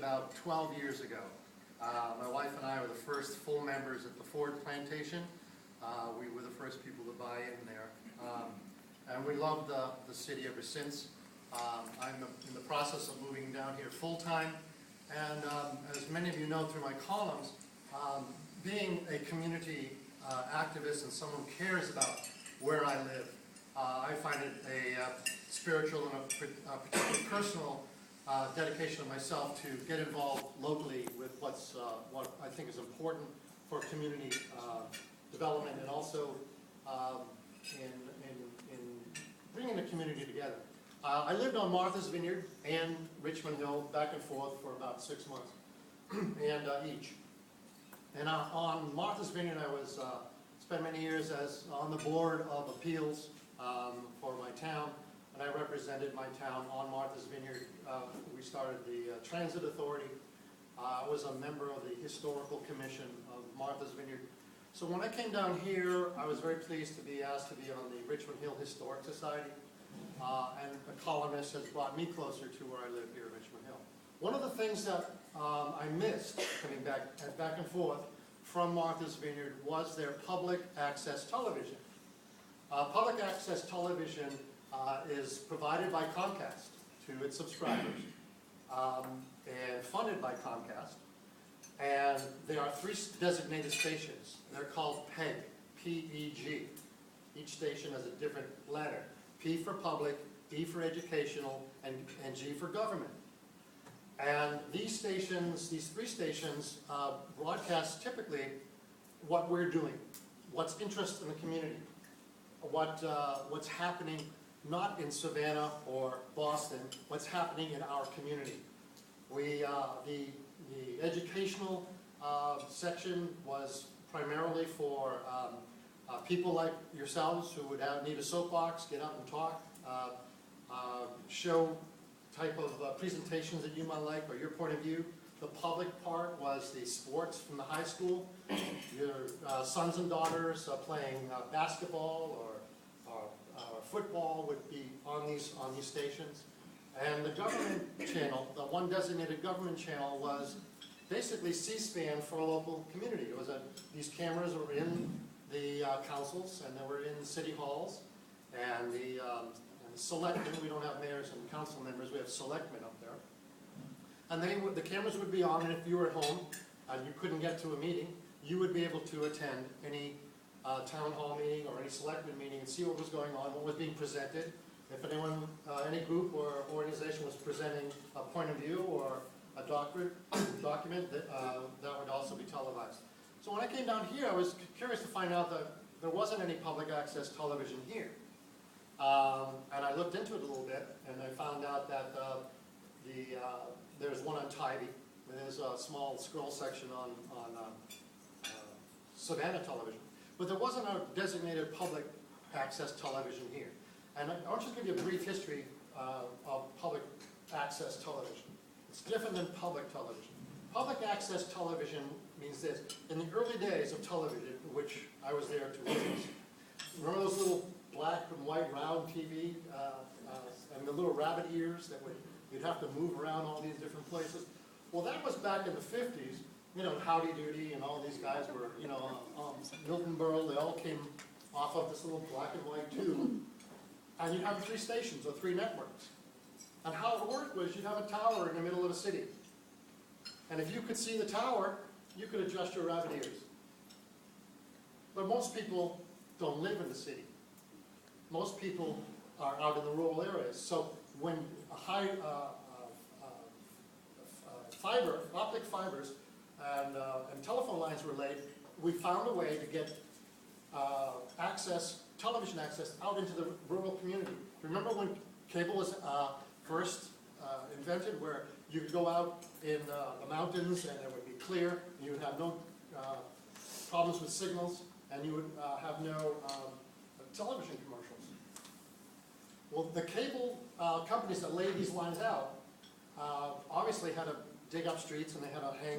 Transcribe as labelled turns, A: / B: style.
A: about 12 years ago. My wife and I were the first full members at the Ford Plantation. We were the first people to buy in there. And we loved the city ever since. I'm in the process of moving down here full-time. And as many of you know through my columns, being a community activist and someone who cares about where I live, I find it a spiritual and a particularly personal dedication of myself to get involved locally with what I think is important for community development, and also in bringing the community together. I lived on Martha's Vineyard and Richmond Hill back and forth for about 6 months, and each. And on Martha's Vineyard, I was spent many years as on the board of appeals for my town, and I represented my town on Martha's Vineyard. We started the Transit Authority. I was a member of the Historical Commission of Martha's Vineyard. So when I came down here, I was very pleased to be asked to be on the Richmond Hill Historic Society. And a columnist has brought me closer to where I live here in Richmond Hill. One of the things that I missed coming back and forth from Martha's Vineyard was their public access television. Public access television is provided by Comcast to its subscribers and funded by Comcast. And there are 3 designated stations. They're called PEG, P-E-G. Each station has a different letter. P for public, E for educational, and G for government. And these 3 stations, broadcast typically what we're doing, what's interest in the community, what's happening not in Savannah or Boston, what's happening in our community. The educational section was primarily for people like yourselves who would need a soapbox, get up and talk, show type of presentations that you might like or your point of view. The public part was the sports from the high school. Your sons and daughters playing basketball or football would be on these stations. And the government channel, the one designated government channel, was basically C-SPAN for a local community. It was these cameras were in the councils, and they were in city halls, and the selectmen. We don't have mayors and council members. We have selectmen up there. And the cameras would be on, and if you were at home and you couldn't get to a meeting, you would be able to attend any town hall meeting or any selectmen meeting and see what was going on, what was being presented. If anyone, any group or organization was presenting a point of view or a document, that would also be televised. So when I came down here, I was curious to find out that there wasn't any public access television here. And I looked into it a little bit, and I found out that there's one on Tybee. There's a small scroll section on Savannah television. But there wasn't a designated public access television here. And I want to give you a brief history of public access television. It's different than public television. Public access television means this. In the early days of television, which I was there to witness, remember those little black and white round TV and the little rabbit ears that you'd have to move around all these different places? Well, that was back in the 50s. You know, Howdy Doody and all these guys were, Milton Berle, they all came off of this little black and white tube. And you'd have 3 stations or 3 networks. And how it worked was you'd have a tower in the middle of a city. And if you could see the tower, you could adjust your rabbit ears. But most people don't live in the city. Most people are out in the rural areas. So when optic fibers and telephone lines were laid, we found a way to get television access out into the rural community. Remember when cable was first invented, where you could go out in the mountains and it would be clear, and you would have no problems with signals, and you would have no television commercials. Well, the cable companies that laid these lines out obviously had to dig up streets, and they had to hang